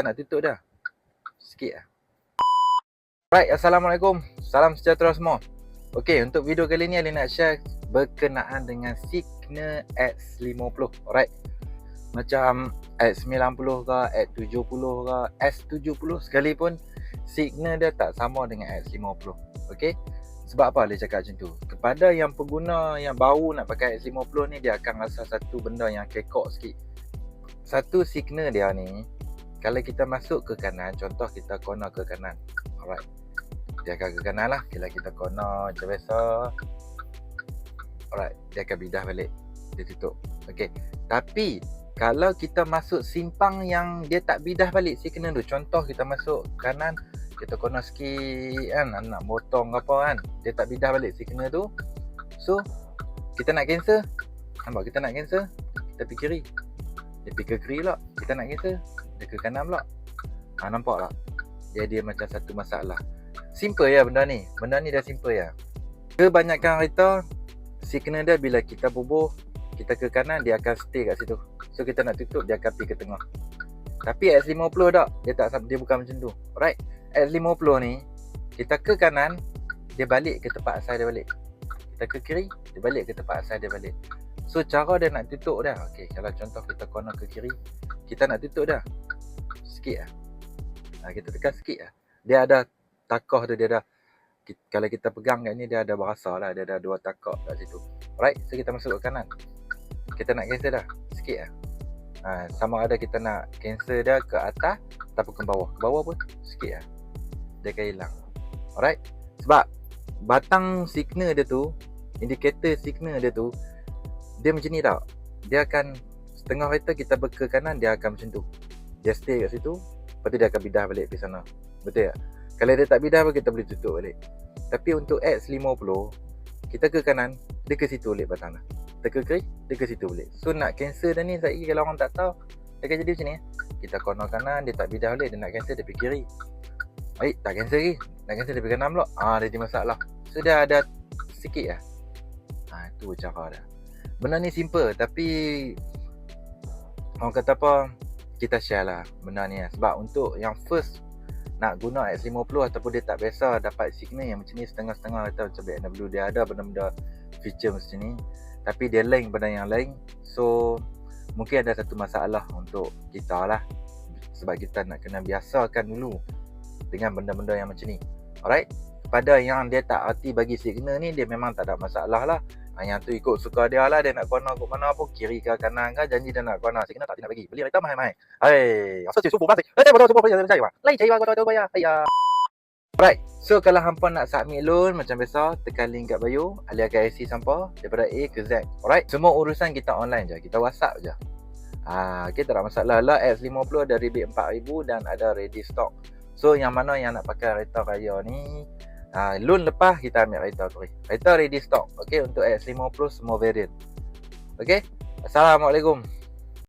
Nak tutup dah. Sikit lah. Alright, Assalamualaikum. Salam sejahtera semua. Okey, untuk video kali ni Ali nak share berkenaan dengan Cignal X50. Alright. Macam X90 ke, X70 ke, S70 sekalipun, Cignal dia tak sama dengan X50. Okey. Sebab apa dia cakap macam tu? Kepada yang pengguna yang baru nak pakai X50 ni, dia akan rasa satu benda yang kekok sikit. Satu signal dia ni, kalau kita masuk ke kanan, contoh kita corner ke kanan. Alright. Dia akan ke kanan lah. Bila kita corner macam biasa. Alright. Dia akan bidah balik. Dia tutup. Okay. Tapi kalau kita masuk simpang yang dia tak bidah balik signal tu. Contoh kita masuk kanan, kita corner sikit kan, nak potong apa kan, dia tak bidah balik signal tu. So kita nak cancel. Nampak kita nak cancel, kita pergi kiri. Dia pergi ke kiri pula. Kita nak cancel, dia ke kanan pula. Nampak tak? Dia macam satu masalah. Simple ya benda ni. Benda ni dah simple ya. Kebanyakan kereta, signal dia bila kita bubuh, kita ke kanan, dia akan stay kat situ. So kita nak tutup, dia akan pergi ke tengah. Tapi X50 tak. Dia bukan macam tu. Alright. X50 ni, kita ke kanan, dia balik ke tempat asal dia balik. Kita ke kiri, dia balik ke tempat asal dia balik. So cara dia nak tutup dah. Okay, kalau contoh kita corner ke kiri, kita nak tutup dah. Sikit lah. Kita tekan sikit lah. Dia ada takah tu, dia ada. Kalau kita pegang kat ni, dia ada berasa lah. Dia ada dua takak kat situ. Alright, so kita masuk ke kanan. Kita nak cancel dah. Sikit lah. Sama ada kita nak cancel dia ke atas ataupun ke bawah. Ke bawah pun sikit lah. Dia akan hilang. Alright. Sebab batang signal dia tu, indikator signal dia tu, dia macam ni tau. Dia akan setengah kereta kita ke kanan, dia akan macam tu. Dia stay kat situ. Lepas tu dia akan bidah balik pergi sana. Betul tak? Kalau dia tak bidah pun kita boleh tutup balik. Tapi untuk X50, kita ke kanan, dia ke situ balik batang dah. Kita ke kiri, dia ke situ balik. So nak cancel dah ni, kalau orang tak tahu, dia akan jadi macam ni. Kita corner kanan, dia tak bidah balik. Dia nak cancel, dia pergi kiri. Tak cancel lagi. Nak cancel, dia pergi kanan pula. Dia jadi masalah. So dia ada sikit lah. Itu cara dah. Benda ni simple, tapi orang kata apa, kita share lah benda ni lah. Sebab untuk yang first nak guna X50 ataupun dia tak biasa dapat signal yang macam ni, setengah-setengah atau macam BMW, dia ada benda-benda feature macam ni, tapi dia lain benda yang lain. So mungkin ada satu masalah untuk kita lah, sebab kita nak kena biasakan dulu dengan benda-benda yang macam ni. Alright. Pada yang dia tak arti bagi signal ni, dia memang tak ada masalah lah. Yang tu ikut suka dia lah. Dia nak corner kat mana pun, kiri ke kanan ke, janji dia nak corner. Signal tak dia nak bagi. Beli kereta mahal-mahal. Apa sih subuh plastik? Betul subuh plastik saya bang. Lain cari kau tahu bayar. Alright. So kalau hampa nak submit loan macam biasa, tekan link kat bio, Ali akan isi sampah daripada A ke Z. Alright. Semua urusan kita online je. Kita WhatsApp je. Okay, tak ada masalah lah. X50 ada rebate 4,000 dan ada ready stock. So yang mana yang nak pakai kereta raya ni, loan lepas kita ambil kereta tu. Kereta ready stock. Okay, untuk X50 semua variant. Okay. Assalamualaikum.